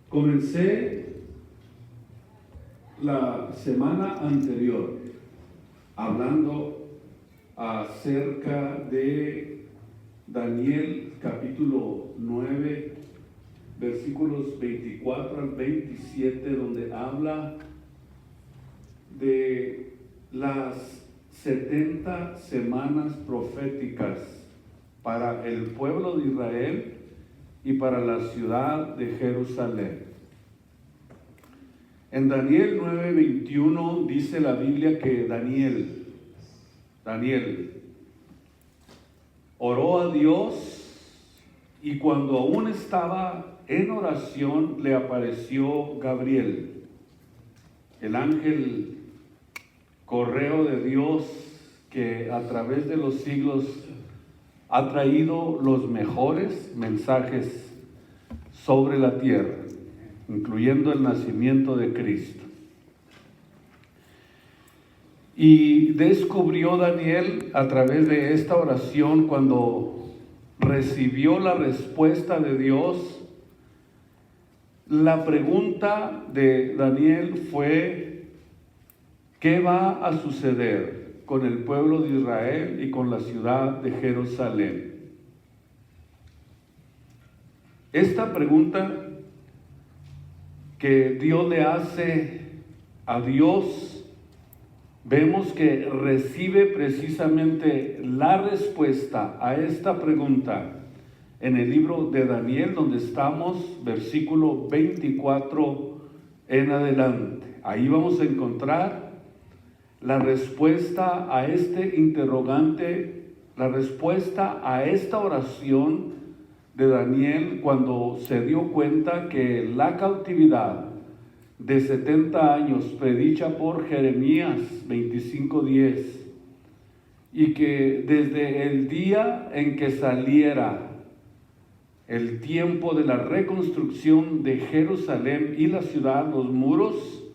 Comencé la semana anterior hablando acerca de Daniel capítulo 9, versículos 24 al 27, donde habla de las 70 semanas proféticas para el pueblo de Israel y para la ciudad de Jerusalén. En Daniel 9:21 dice la Biblia que Daniel oró a Dios, y cuando aún estaba en oración le apareció Gabriel, el ángel correo de Dios que a través de los siglos ha traído los mejores mensajes sobre la tierra, incluyendo el nacimiento de Cristo. Y descubrió Daniel a través de esta oración, cuando recibió la respuesta de Dios, la pregunta de Daniel fue: ¿qué va a suceder con el pueblo de Israel y con la ciudad de Jerusalén? Esta pregunta que Dios le hace a Dios, vemos que recibe precisamente la respuesta a esta pregunta en el libro de Daniel, donde estamos, versículo 24 en adelante. Ahí vamos a encontrar la respuesta a este interrogante, la respuesta a esta oración de Daniel cuando se dio cuenta que la cautividad de 70 años predicha por Jeremías 25:10, y que desde el día en que saliera el tiempo de la reconstrucción de Jerusalén y la ciudad, los muros,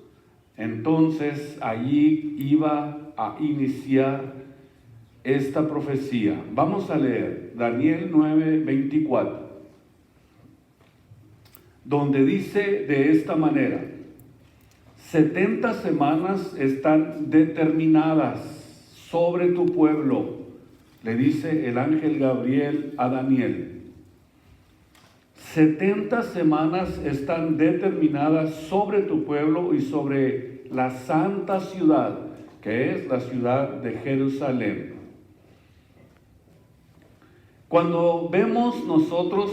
entonces allí iba a iniciar esta profecía. Vamos a leer Daniel 9:24, donde dice de esta manera: 70 semanas están determinadas sobre tu pueblo, le dice el ángel Gabriel a Daniel. 70 semanas están determinadas sobre tu pueblo y sobre la santa ciudad, que es la ciudad de Jerusalén. Cuando vemos nosotros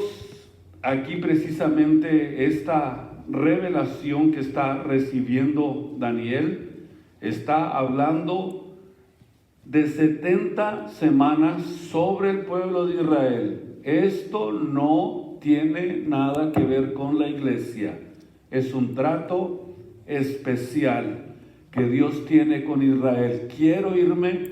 aquí precisamente esta revelación que está recibiendo Daniel, está hablando de 70 semanas sobre el pueblo de Israel. Esto no tiene nada que ver con la iglesia. Es un trato especial que Dios tiene con Israel. Quiero irme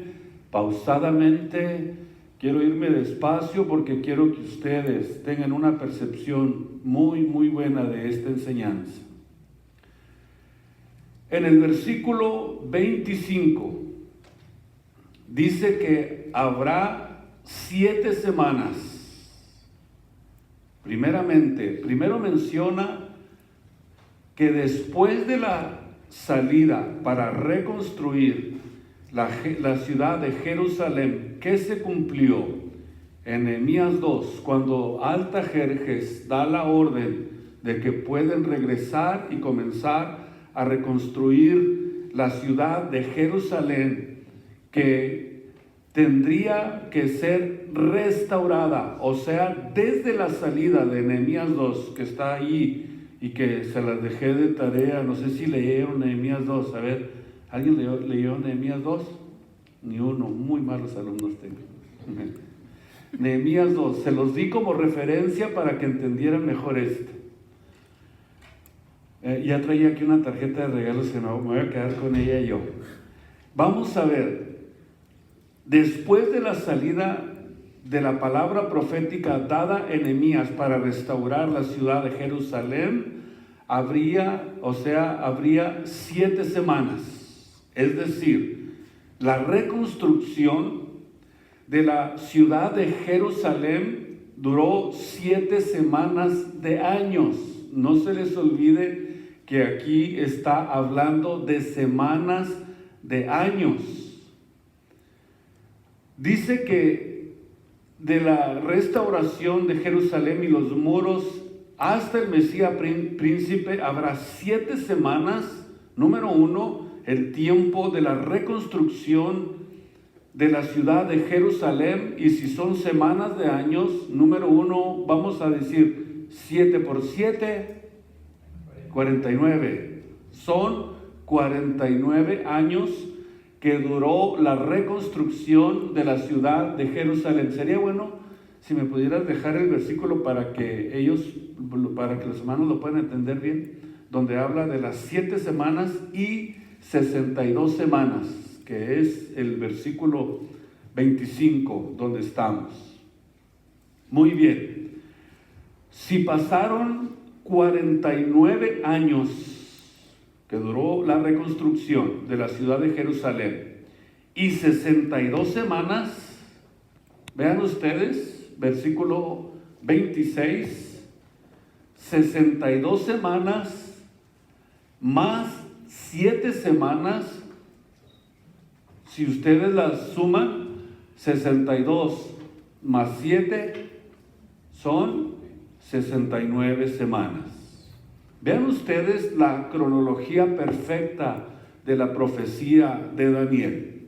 pausadamente, quiero irme despacio, porque quiero que ustedes tengan una percepción muy buena de esta enseñanza. En el versículo 25 dice que habrá 7 semanas. Primero menciona que después de la salida para reconstruir la ciudad de Jerusalén, que se cumplió en Nehemías 2, cuando Artajerjes da la orden de que pueden regresar y comenzar a reconstruir la ciudad de Jerusalén, que tendría que ser restaurada. O sea, desde la salida de Nehemías 2, que está ahí y que se las dejé de tarea, no sé si leyeron Nehemías 2, a ver, ¿alguien leyó Nehemías 2? Ni uno, muy malos alumnos tengo. Nehemías 2, se los di como referencia para que entendieran mejor esto. Ya traía aquí una tarjeta de regalos que no, me voy a quedar con ella yo. Vamos a ver. Después de la salida de la palabra profética dada en Nehemías para restaurar la ciudad de Jerusalén, habría 7 semanas. Es decir, la reconstrucción de la ciudad de Jerusalén duró 7 semanas de años. No se les olvide que aquí está hablando de semanas, de años. Dice que de la restauración de Jerusalén y los muros hasta el Mesías príncipe habrá 7 semanas. Número 1, el tiempo de la reconstrucción de la ciudad de Jerusalén. Y si son semanas de años, número 1, vamos a decir 7 por 7, 49. Son 49 años que duró la reconstrucción de la ciudad de Jerusalén. Sería bueno si me pudieras dejar el versículo para que los hermanos lo puedan entender bien, donde habla de las 7 semanas y 62 semanas, que es el versículo 25, donde estamos. Muy bien. Si pasaron 49 años que duró la reconstrucción de la ciudad de Jerusalén y 62 semanas, vean ustedes, versículo 26, 62 semanas más 7 semanas, si ustedes las suman, 62 más 7 son 69 semanas. Vean ustedes la cronología perfecta de la profecía de Daniel.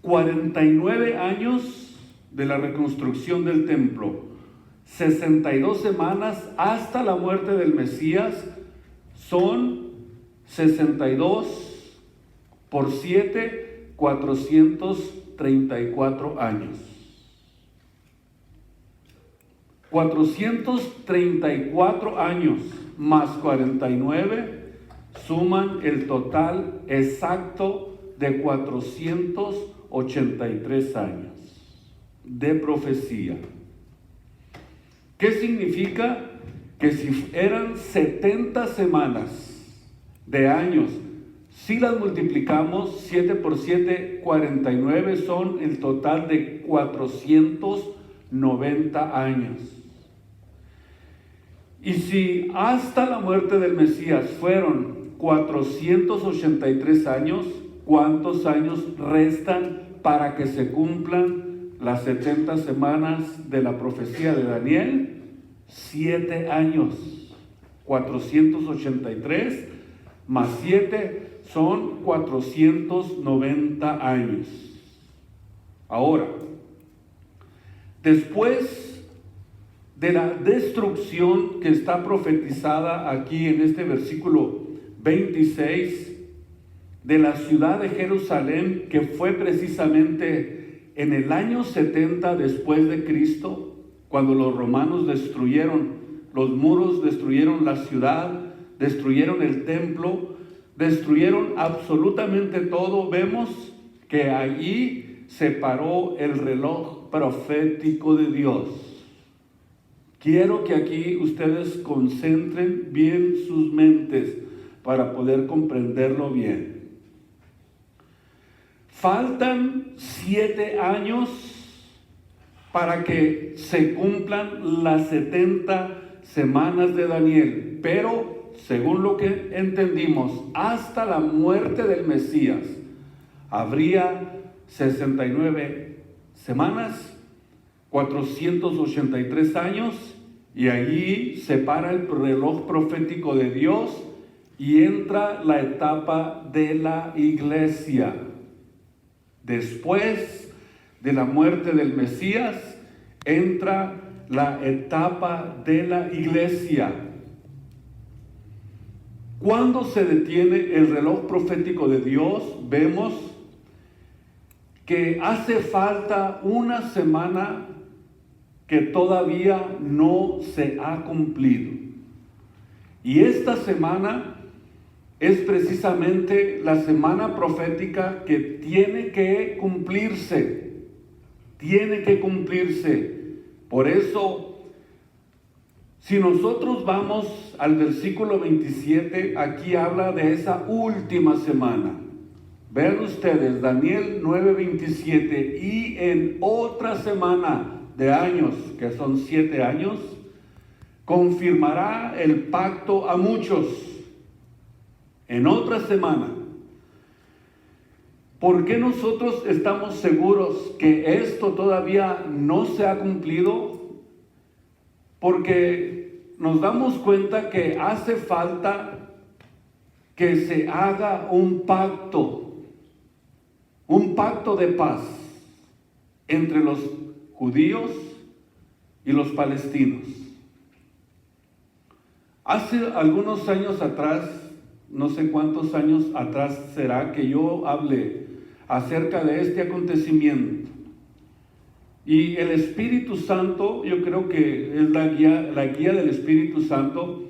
49 años de la reconstrucción del templo, 62 semanas hasta la muerte del Mesías, son 62 por 7, 434 años. 434 años más 49 suman el total exacto de 483 años de profecía. ¿Qué significa? Que si eran 70 semanas de años, si las multiplicamos, 7 por 7, 49, son el total de 490 años. Y si hasta la muerte del Mesías fueron 483 años, ¿cuántos años restan para que se cumplan las 70 semanas de la profecía de Daniel? 7 años. 483 más 7 son 490 años. Ahora, después de la destrucción que está profetizada aquí en este versículo 26, de la ciudad de Jerusalén, que fue precisamente en el año 70 después de Cristo, cuando los romanos destruyeron los muros, destruyeron la ciudad, destruyeron el templo, destruyeron absolutamente todo. Vemos que allí se paró el reloj profético de Dios. Quiero que aquí ustedes concentren bien sus mentes para poder comprenderlo bien. Faltan 7 años para que se cumplan las 70 semanas de Daniel, pero según lo que entendimos, hasta la muerte del Mesías habría 69 semanas, 483 años, y allí se para el reloj profético de Dios y entra la etapa de la iglesia. Después de la muerte del Mesías, entra la etapa de la iglesia. Cuando se detiene el reloj profético de Dios, vemos que hace falta una semana que todavía no se ha cumplido. Y esta semana es precisamente la semana profética que tiene que cumplirse. Tiene que cumplirse. Por eso, si nosotros vamos al versículo 27, aquí habla de esa última semana. Vean ustedes, Daniel 9:27, y en otra semana de años, que son 7 años, confirmará el pacto a muchos. En otra semana, ¿por qué nosotros estamos seguros que esto todavía no se ha cumplido? Porque nos damos cuenta que hace falta que se haga un pacto de paz entre los judíos y los palestinos. Hace algunos años atrás, no sé cuántos años atrás será que yo hablé acerca de este acontecimiento. Y el Espíritu Santo, yo creo que es la guía del Espíritu Santo,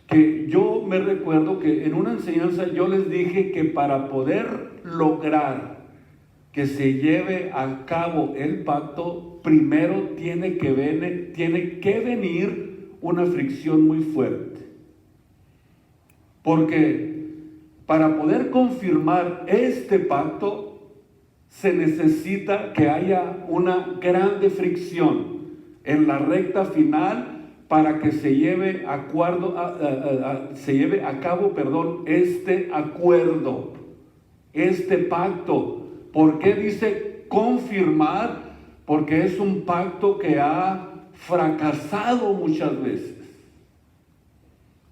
que yo me recuerdo que en una enseñanza yo les dije que para poder lograr que se lleve a cabo el pacto, primero tiene que venir una fricción muy fuerte. Porque para poder confirmar este pacto, se necesita que haya una grande fricción en la recta final para que se lleve a cabo este acuerdo, este pacto. ¿Por qué dice confirmar? Porque es un pacto que ha fracasado muchas veces.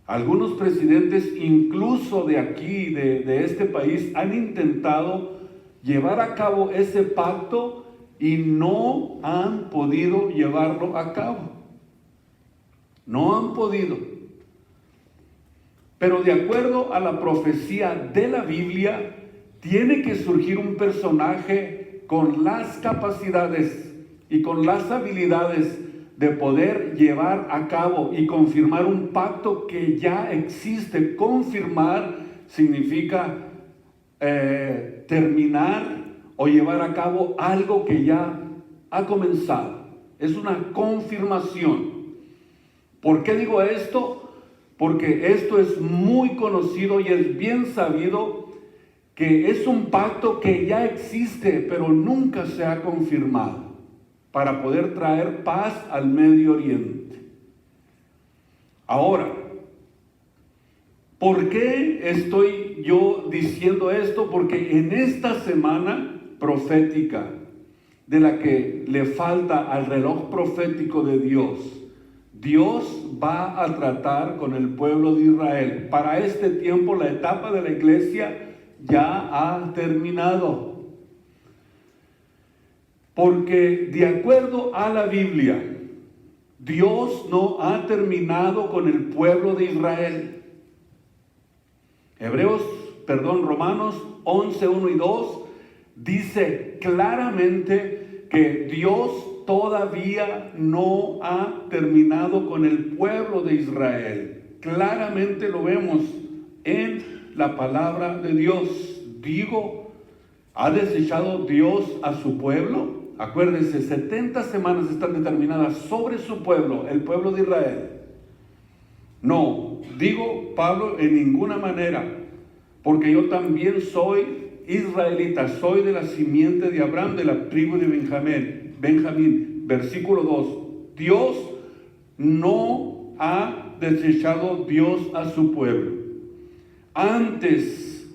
Algunos presidentes, incluso de aquí, de este país, han intentado llevar a cabo ese pacto y no han podido llevarlo a cabo. No han podido. Pero de acuerdo a la profecía de la Biblia, tiene que surgir un personaje con las capacidades y con las habilidades de poder llevar a cabo y confirmar un pacto que ya existe. Confirmar significa terminar o llevar a cabo algo que ya ha comenzado. Es una confirmación. ¿Por qué digo esto? Porque esto es muy conocido y es bien sabido que es un pacto que ya existe, pero nunca se ha confirmado para poder traer paz al Medio Oriente. Ahora, ¿por qué estoy yo diciendo esto? Porque en esta semana profética, de la que le falta al reloj profético de Dios, Dios va a tratar con el pueblo de Israel. Para este tiempo la etapa de la iglesia ya ha terminado. Porque de acuerdo a la Biblia, Dios no ha terminado con el pueblo de Israel. Romanos 11, 1 y 2 dice claramente que Dios todavía no ha terminado con el pueblo de Israel. Claramente lo vemos en la palabra de Dios. Digo, ¿ha desechado Dios a su pueblo? Acuérdense, 70 semanas están determinadas sobre su pueblo, el pueblo de Israel. No, digo Pablo, en ninguna manera, porque yo también soy israelita, soy de la simiente de Abraham, de la tribu de Benjamín. Versículo 2, Dios no ha desechado Dios a su pueblo. Antes,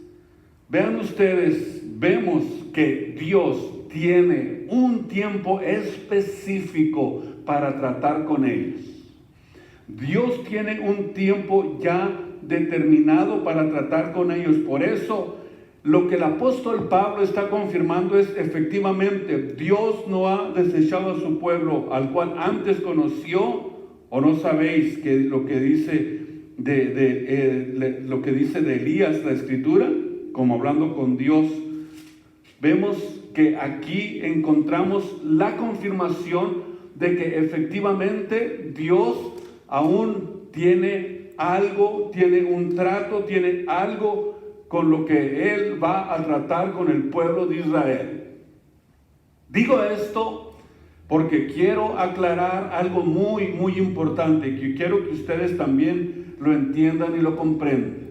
vean ustedes, vemos que Dios tiene un tiempo específico para tratar con ellos. Dios tiene un tiempo ya determinado para tratar con ellos. Por eso, lo que el apóstol Pablo está confirmando es efectivamente, Dios no ha desechado a su pueblo, al cual antes conoció. ¿O no sabéis que lo que dice lo que dice de Elías la Escritura? Como hablando con Dios. Vemos que aquí encontramos la confirmación de que efectivamente Dios aún tiene algo, tiene un trato, tiene algo con lo que Él va a tratar con el pueblo de Israel. Digo esto porque quiero aclarar algo muy, muy importante, que quiero que ustedes también lo entiendan y lo comprendan.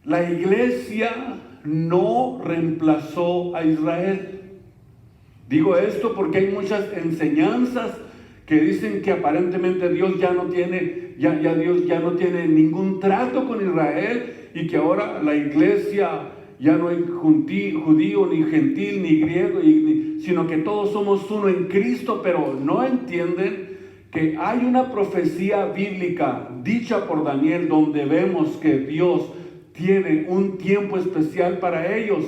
La iglesia no reemplazó a Israel. Digo esto porque hay muchas enseñanzas que dicen que aparentemente Dios ya no tiene, Dios ya no tiene ningún trato con Israel, y que ahora la iglesia ya no hay judío, ni gentil, ni griego, sino que todos somos uno en Cristo, pero no entienden que hay una profecía bíblica dicha por Daniel donde vemos que Dios tiene un tiempo especial para ellos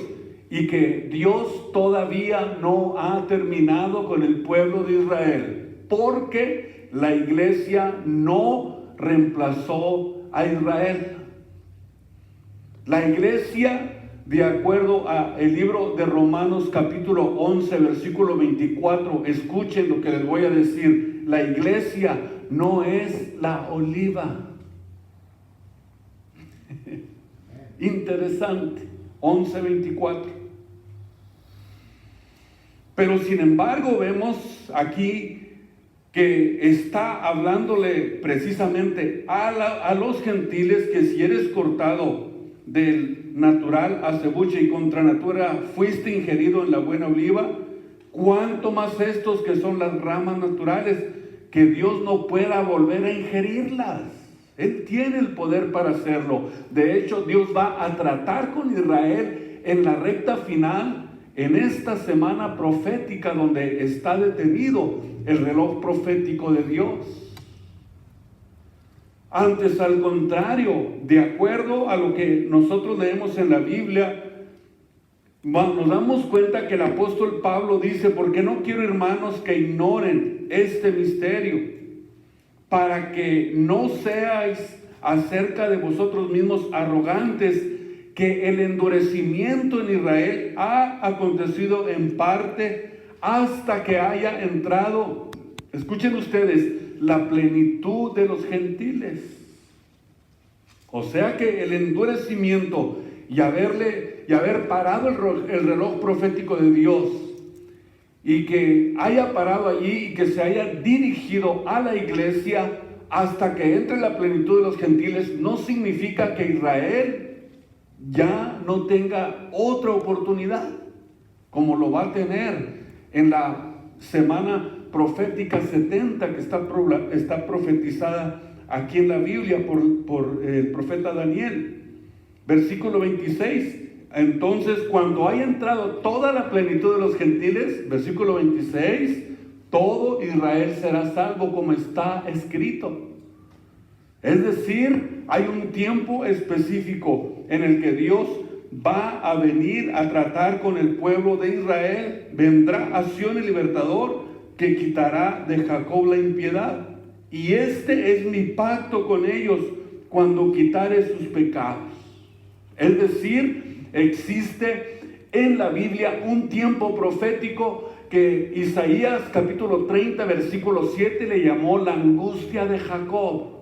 y que Dios todavía no ha terminado con el pueblo de Israel, porque la iglesia no reemplazó a Israel. La iglesia, de acuerdo al libro de Romanos capítulo 11, versículo 24, escuchen lo que les voy a decir. La iglesia no es la oliva. Interesante, 11:24. Pero sin embargo vemos aquí que está hablándole precisamente a los gentiles, que si eres cortado del natural acebuche y contra natura fuiste ingerido en la buena oliva, cuánto más estos que son las ramas naturales, que Dios no pueda volver a ingerirlas. Él tiene el poder para hacerlo. De hecho, Dios va a tratar con Israel en la recta final, en esta semana profética donde está detenido el reloj profético de Dios. Antes, al contrario, de acuerdo a lo que nosotros leemos en la Biblia, nos damos cuenta que el apóstol Pablo dice: porque no quiero, hermanos, que ignoren este misterio, para que no seáis acerca de vosotros mismos arrogantes, que el endurecimiento en Israel ha acontecido en parte hasta que haya entrado, escuchen ustedes, la plenitud de los gentiles. O sea que el endurecimiento y haber parado el reloj profético de Dios, y que haya parado allí y que se haya dirigido a la iglesia hasta que entre la plenitud de los gentiles, no significa que Israel ya no tenga otra oportunidad, como lo va a tener en la semana profética 70 que está profetizada aquí en la Biblia por el profeta Daniel. Versículo 26. Entonces, cuando haya entrado toda la plenitud de los gentiles, versículo 26, todo Israel será salvo, como está escrito. Es decir, hay un tiempo específico en el que Dios va a venir a tratar con el pueblo de Israel. Vendrá a Sión el libertador, que quitará de Jacob la impiedad. Y este es mi pacto con ellos cuando quitare sus pecados. Es decir, existe en la Biblia un tiempo profético que Isaías capítulo 30 versículo 7 le llamó la angustia de Jacob.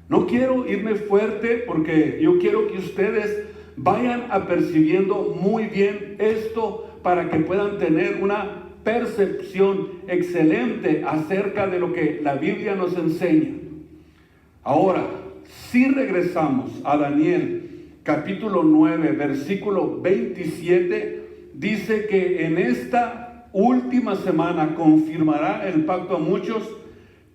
No quiero irme fuerte, porque yo quiero que ustedes vayan apercibiendo muy bien esto para que puedan tener una percepción excelente acerca de lo que la Biblia nos enseña. Ahora, si regresamos a Daniel capítulo 9 versículo 27, dice que en esta última semana confirmará el pacto a muchos,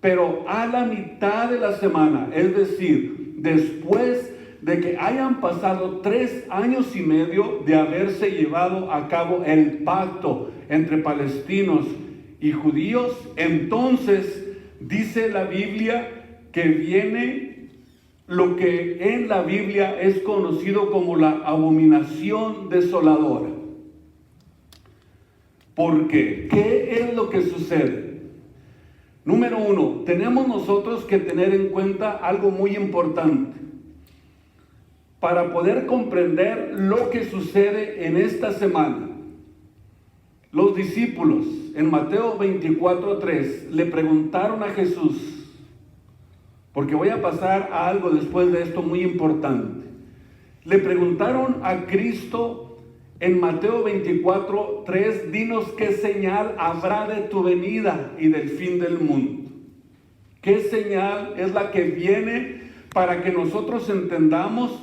pero a la mitad de la semana, es decir, después de que hayan pasado 3 años y medio de haberse llevado a cabo el pacto entre palestinos y judíos, entonces dice la Biblia que viene lo que en la Biblia es conocido como la abominación desoladora. ¿Por qué? ¿Qué es lo que sucede? Número 1, tenemos nosotros que tener en cuenta algo muy importante para poder comprender lo que sucede en esta semana. Los discípulos en Mateo 24:3 le preguntaron a Jesús, porque voy a pasar a algo después de esto muy importante. Le preguntaron a Cristo en Mateo 24:3, dinos qué señal habrá de tu venida y del fin del mundo. ¿Qué señal es la que viene para que nosotros entendamos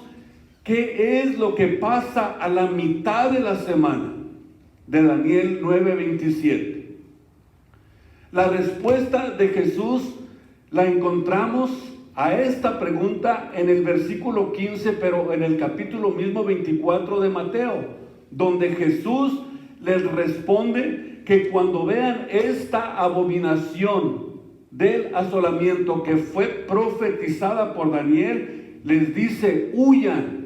qué es lo que pasa a la mitad de la semana de Daniel 9:27? La respuesta de Jesús la encontramos a esta pregunta en el versículo 15, pero en el capítulo mismo 24 de Mateo, donde Jesús les responde que cuando vean esta abominación del asolamiento que fue profetizada por Daniel, les dice: huyan.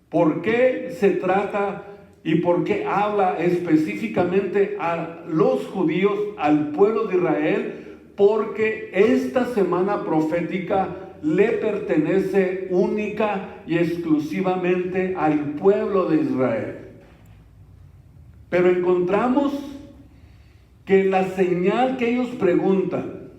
¿Por qué se trata y por qué habla específicamente a los judíos, al pueblo de Israel? Porque esta semana profética le pertenece única y exclusivamente al pueblo de Israel. Pero encontramos que la señal que ellos preguntan,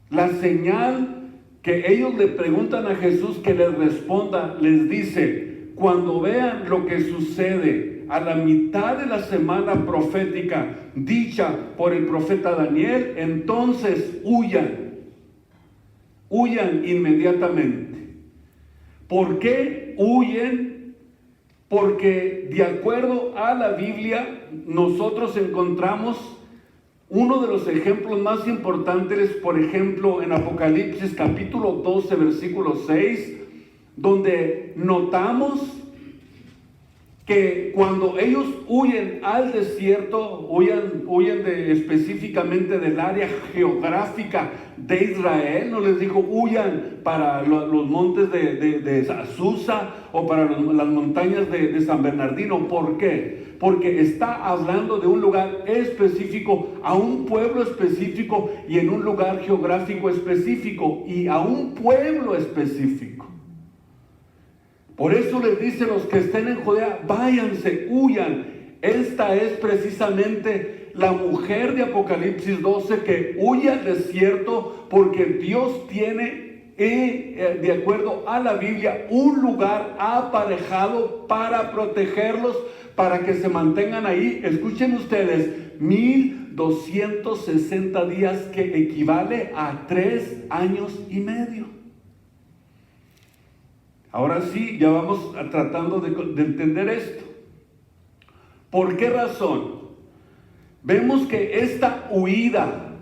la señal que ellos le preguntan a Jesús que les responda, les dice: cuando vean lo que sucede a la mitad de la semana profética dicha por el profeta Daniel, entonces huyan inmediatamente. ¿Por qué huyen? Porque de acuerdo a la Biblia nosotros encontramos uno de los ejemplos más importantes, por ejemplo, en Apocalipsis capítulo 12, versículo 6, donde notamos que cuando ellos huyen al desierto, huyen específicamente del área geográfica de Israel. No les dijo huyan para los montes de Azusa o para las montañas de San Bernardino. ¿Por qué? Porque está hablando de un lugar específico, a un pueblo específico y en un lugar geográfico específico y a un pueblo específico. Por eso les dice: los que estén en Judea, váyanse, huyan. Esta es precisamente la mujer de Apocalipsis 12 que huye al desierto, porque Dios tiene, de acuerdo a la Biblia, un lugar aparejado para protegerlos, para que se mantengan ahí. Escuchen ustedes, 1260 días, que equivale a 3 años y medio. Ahora sí, ya vamos tratando de entender esto. ¿Por qué razón? Vemos que esta huida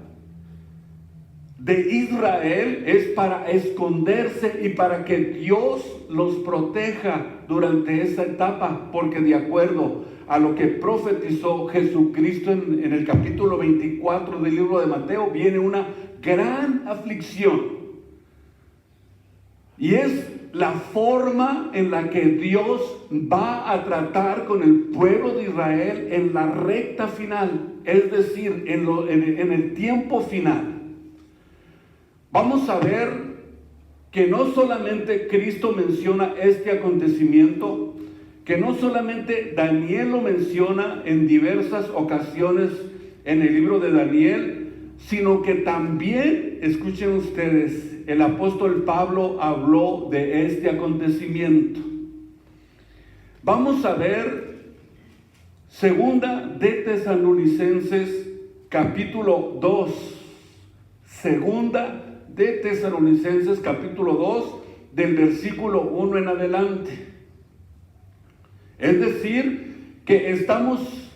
de Israel es para esconderse y para que Dios los proteja durante esa etapa, porque de acuerdo a lo que profetizó Jesucristo en el capítulo 24 del libro de Mateo, viene una gran aflicción. Y es la forma en la que Dios va a tratar con el pueblo de Israel en la recta final, es decir, en el tiempo final. Vamos a ver que no solamente Cristo menciona este acontecimiento, que no solamente Daniel lo menciona en diversas ocasiones en el libro de Daniel, sino que también, escuchen ustedes, el apóstol Pablo habló de este acontecimiento. Vamos a ver Segunda de Tesalonicenses capítulo 2. Segunda de Tesalonicenses capítulo 2, del versículo 1 en adelante. Es decir, que estamos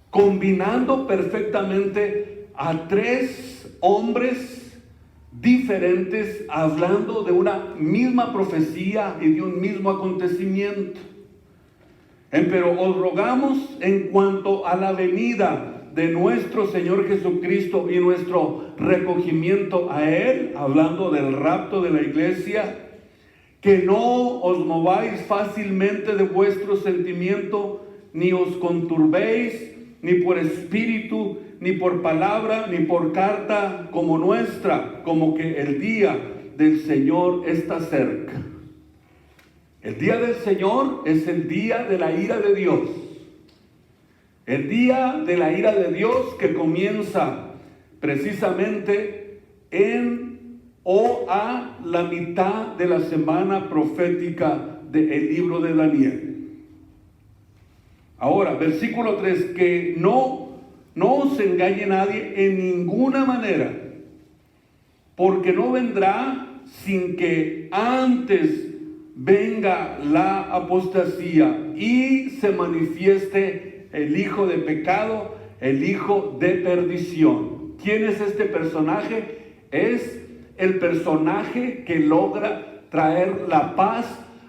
combinando perfectamente a 3 hombres diferentes, hablando de una misma profecía y de un mismo acontecimiento. Pero os rogamos, en cuanto a la venida de nuestro Señor Jesucristo y nuestro recogimiento a Él, hablando del rapto de la iglesia, que no os mováis fácilmente de vuestro sentimiento, ni os conturbéis, ni por espíritu, ni por palabra, ni por carta como nuestra, como que el día del Señor está cerca. El día del Señor es el día de la ira de Dios. El día de la ira de Dios que comienza precisamente a la mitad de la semana profética del libro de Daniel. Ahora, versículo 3, que no os engañe nadie en ninguna manera, porque no vendrá sin que antes venga la apostasía y se manifieste el hijo de pecado, el hijo de perdición. ¿Quién es este personaje? Es el personaje que logra traer la paz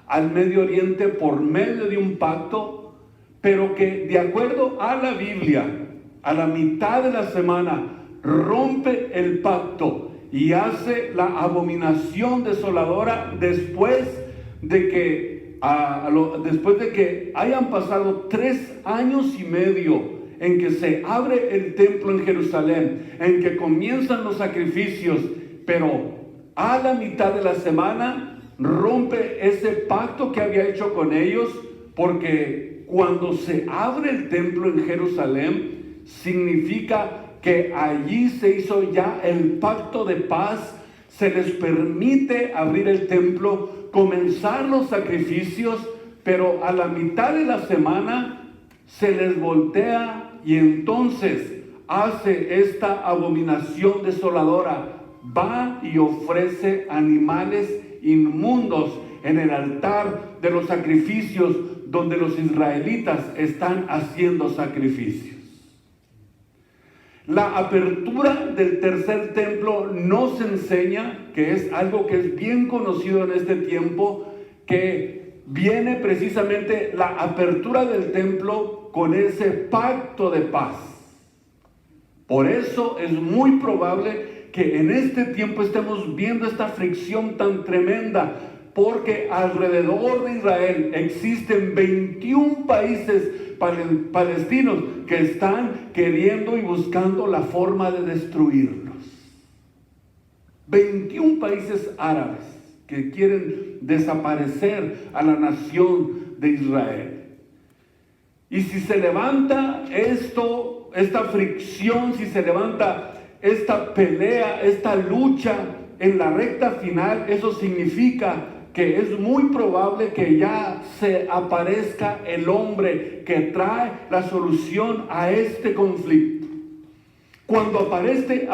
al Medio Oriente por medio de un pacto, pero que de acuerdo a la Biblia, a la mitad de la semana, rompe el pacto y hace la abominación desoladora después de que hayan pasado 3 años y medio en que se abre el templo en Jerusalén, en que comienzan los sacrificios, pero a la mitad de la semana rompe ese pacto que había hecho con ellos, porque cuando se abre el templo en Jerusalén, significa que allí se hizo ya el pacto de paz. Se les permite abrir el templo, comenzar los sacrificios, pero a la mitad de la semana se les voltea y entonces hace esta abominación desoladora. Va y ofrece animales inmundos en el altar de los sacrificios donde los israelitas están haciendo sacrificios. La apertura del tercer templo nos enseña, que es algo que es bien conocido en este tiempo, que viene precisamente la apertura del templo con ese pacto de paz. Por eso es muy probable que en este tiempo estemos viendo esta fricción tan tremenda, porque alrededor de Israel existen 21 países palestinos que están queriendo y buscando la forma de destruirlos. 21 países árabes que quieren desaparecer a la nación de Israel. Y si se levanta esta fricción, si se levanta esta pelea, esta lucha en la recta final, eso significa que es muy probable que ya se aparezca el hombre que trae la solución a este conflicto. Cuando aparece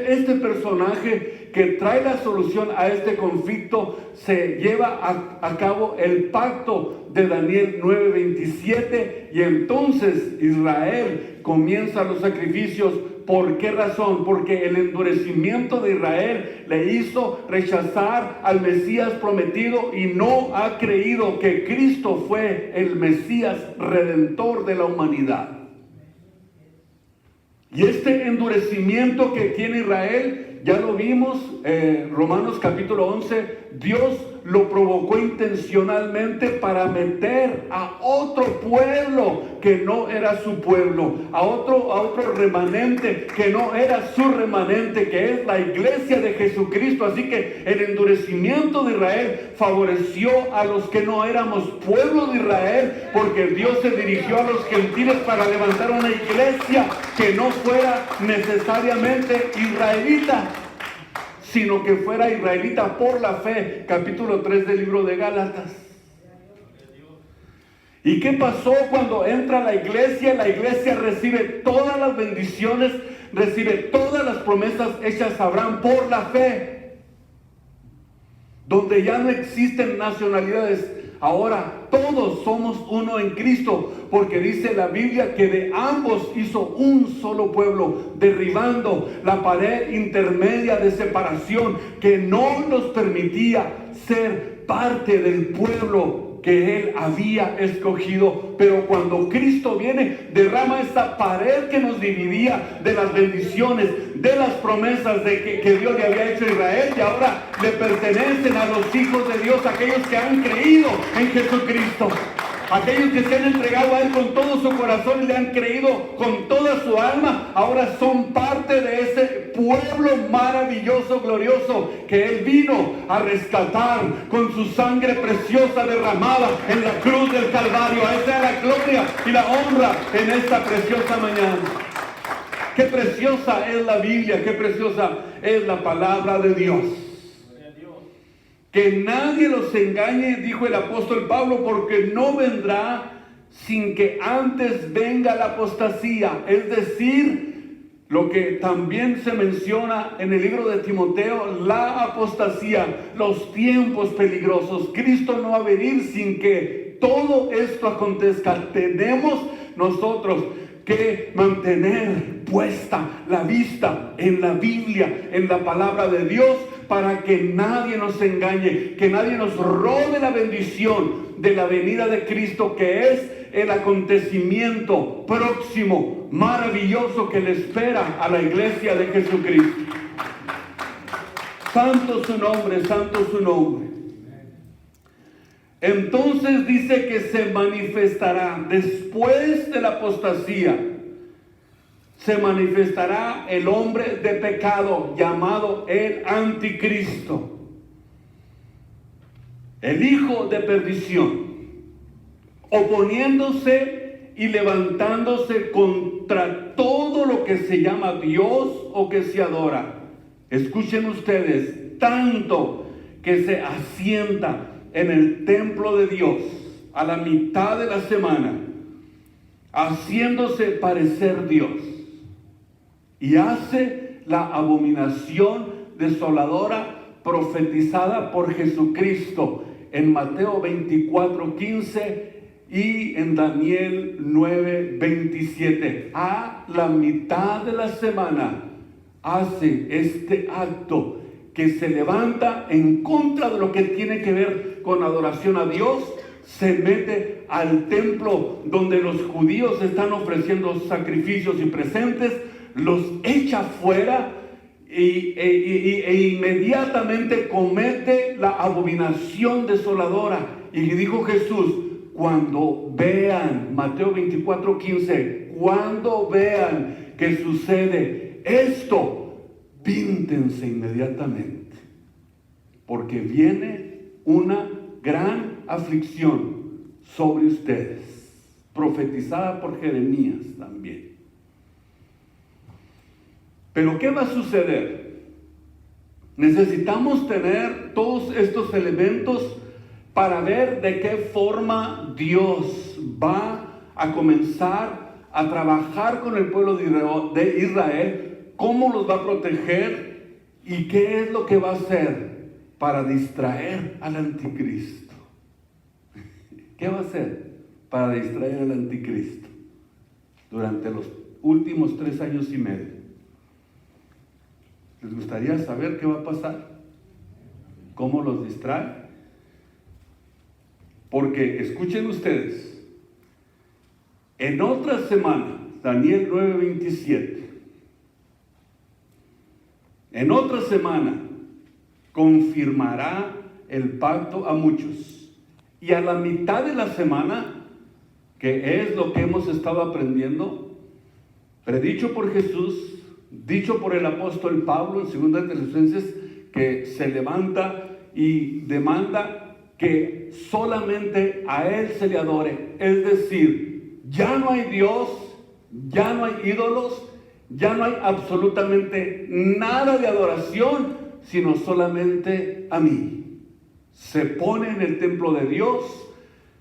este personaje que trae la solución a este conflicto, se lleva a cabo el pacto de Daniel 9:27, y entonces Israel comienza los sacrificios. ¿Por qué razón? Porque el endurecimiento de Israel le hizo rechazar al Mesías prometido y no ha creído que Cristo fue el Mesías redentor de la humanidad. Y este endurecimiento que tiene Israel, ya lo vimos, Romanos capítulo 11, Dios lo provocó intencionalmente para meter a otro pueblo que no era su pueblo, a otro remanente que no era su remanente, que es la iglesia de Jesucristo. Así que el endurecimiento de Israel favoreció a los que no éramos pueblo de Israel, porque Dios se dirigió a los gentiles para levantar una iglesia que no fuera necesariamente israelita, sino que fuera israelita por la fe. Capítulo 3 del libro de Gálatas. ¿Y qué pasó cuando entra la iglesia? La iglesia recibe todas las bendiciones, recibe todas las promesas hechas a Abraham por la fe, donde ya no existen nacionalidades. Ahora todos somos uno en Cristo, porque dice la Biblia que de ambos hizo un solo pueblo, derribando la pared intermedia de separación que no nos permitía ser parte del pueblo que Él había escogido. Pero cuando Cristo viene, derrama esta pared que nos dividía de las bendiciones, de las promesas que Dios le había hecho a Israel, y ahora le pertenecen a los hijos de Dios, aquellos que han creído en Jesucristo, aquellos que se han entregado a Él con todo su corazón y le han creído con toda su alma. Ahora son parte de ese pueblo maravilloso, glorioso, que Él vino a rescatar con su sangre preciosa derramada en la cruz del Calvario. A esa es la gloria y la honra en esta preciosa mañana. Qué preciosa es la Biblia, qué preciosa es la palabra de Dios. Que nadie los engañe, dijo el apóstol Pablo, porque no vendrá sin que antes venga la apostasía. Es decir, lo que también se menciona en el libro de Timoteo, la apostasía, los tiempos peligrosos. Cristo no va a venir sin que todo esto acontezca. Tenemos nosotros que mantener puesta la vista en la Biblia, en la palabra de Dios, para que nadie nos engañe, que nadie nos robe la bendición de la venida de Cristo, que es el acontecimiento próximo, maravilloso, que le espera a la iglesia de Jesucristo. Santo su nombre, santo su nombre. Entonces dice que se manifestará después de la apostasía. Se manifestará el hombre de pecado llamado el anticristo, el hijo de perdición, oponiéndose y levantándose contra todo lo que se llama Dios o que se adora. Escuchen ustedes, tanto que se asienta en el templo de Dios a la mitad de la semana, haciéndose parecer Dios, y hace la abominación desoladora profetizada por Jesucristo en Mateo 24:15 y en Daniel 9:27. A la mitad de la semana hace este acto que se levanta en contra de lo que tiene que ver con adoración a Dios. Se mete al templo donde los judíos están ofreciendo sacrificios y presentes, los echa fuera e inmediatamente comete la abominación desoladora. Y dijo Jesús, cuando vean, Mateo 24:15, cuando vean que sucede esto, píntense inmediatamente, porque viene una gran aflicción sobre ustedes, profetizada por Jeremías también. Pero ¿qué va a suceder? Necesitamos tener todos estos elementos para ver de qué forma Dios va a comenzar a trabajar con el pueblo de Israel, cómo los va a proteger y qué es lo que va a hacer para distraer al anticristo. ¿Qué va a hacer para distraer al anticristo durante los últimos 3 años y medio? ¿Les gustaría saber qué va a pasar? ¿Cómo los distrae? Porque, escuchen ustedes, en otra semana, Daniel 9:27, en otra semana confirmará el pacto a muchos. Y a la mitad de la semana, que es lo que hemos estado aprendiendo, predicho por Jesús, dicho por el apóstol Pablo en 2 Tesalonicenses, que se levanta y demanda que solamente a Él se le adore. Es decir, ya no hay Dios, ya no hay ídolos, ya no hay absolutamente nada de adoración, sino solamente a mí. Se pone en el templo de Dios,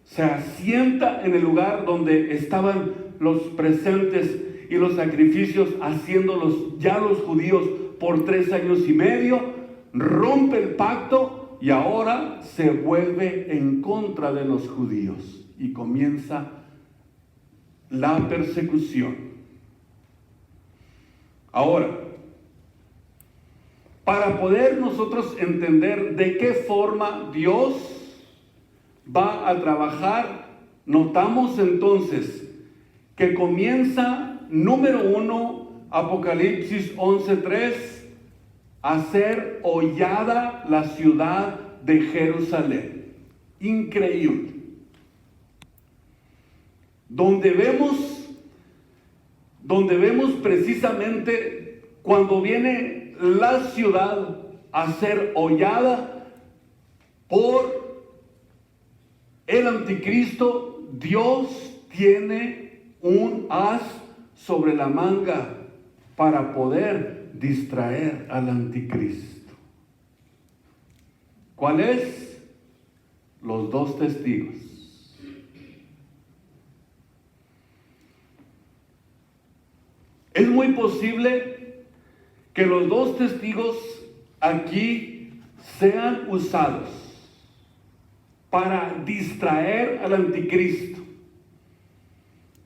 se asienta en el lugar donde estaban los presentes y los sacrificios, haciéndolos ya los judíos por 3 años y medio, rompe el pacto y ahora se vuelve en contra de los judíos y comienza la persecución. Ahora, para poder nosotros entender de qué forma Dios va a trabajar, notamos entonces que comienza, número 1, Apocalipsis 11:3, a ser hollada la ciudad de Jerusalén. Increíble. Donde vemos precisamente cuando viene la ciudad a ser hollada por el anticristo, Dios tiene un as sobre la manga para poder distraer al anticristo. ¿Cuál es? Los 2 testigos. Es muy posible que los 2 testigos aquí sean usados para distraer al anticristo,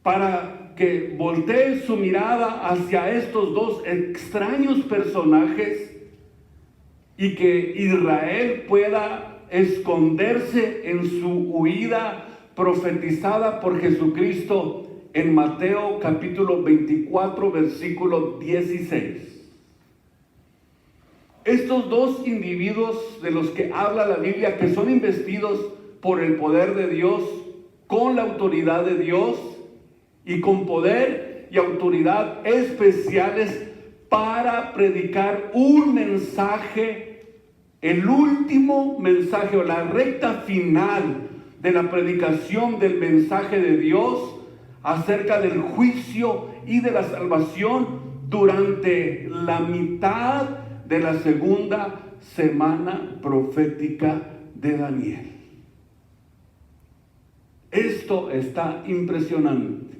para que voltee su mirada hacia estos dos extraños personajes y que Israel pueda esconderse en su huida profetizada por Jesucristo en Mateo capítulo 24, versículo 16. Estos dos individuos de los que habla la Biblia, que son investidos por el poder de Dios, con la autoridad de Dios y con poder y autoridad especiales para predicar un mensaje, el último mensaje o la recta final de la predicación del mensaje de Dios acerca del juicio y de la salvación durante la mitad de la segunda semana profética de Daniel. Esto está impresionante.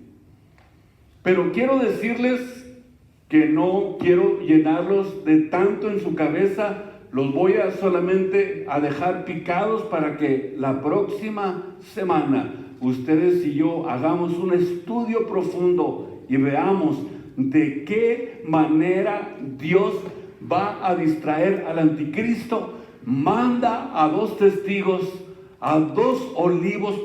Pero quiero decirles que no quiero llenarlos de tanto en su cabeza. Los voy a solamente a dejar picados para que la próxima semana ustedes y yo hagamos un estudio profundo y veamos de qué manera Dios va a distraer al anticristo. Manda a dos testigos, a dos olivos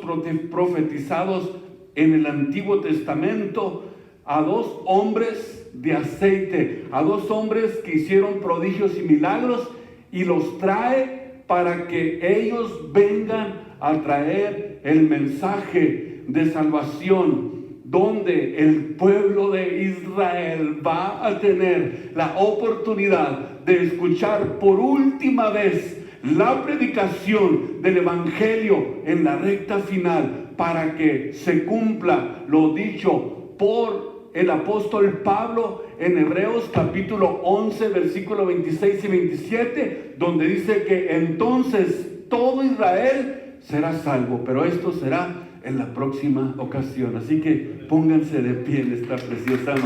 profetizados en el Antiguo Testamento, a dos hombres de aceite, a dos hombres que hicieron prodigios y milagros, y los trae para que ellos vengan a traer el mensaje de salvación, donde el pueblo de Israel va a tener la oportunidad de escuchar por última vez la predicación del Evangelio en la recta final, para que se cumpla lo dicho por el apóstol Pablo en Hebreos capítulo 11, versículo 26 y 27, donde dice que entonces todo Israel será salvo, pero esto será en la próxima ocasión. Así que pónganse de pie en esta preciosa noche.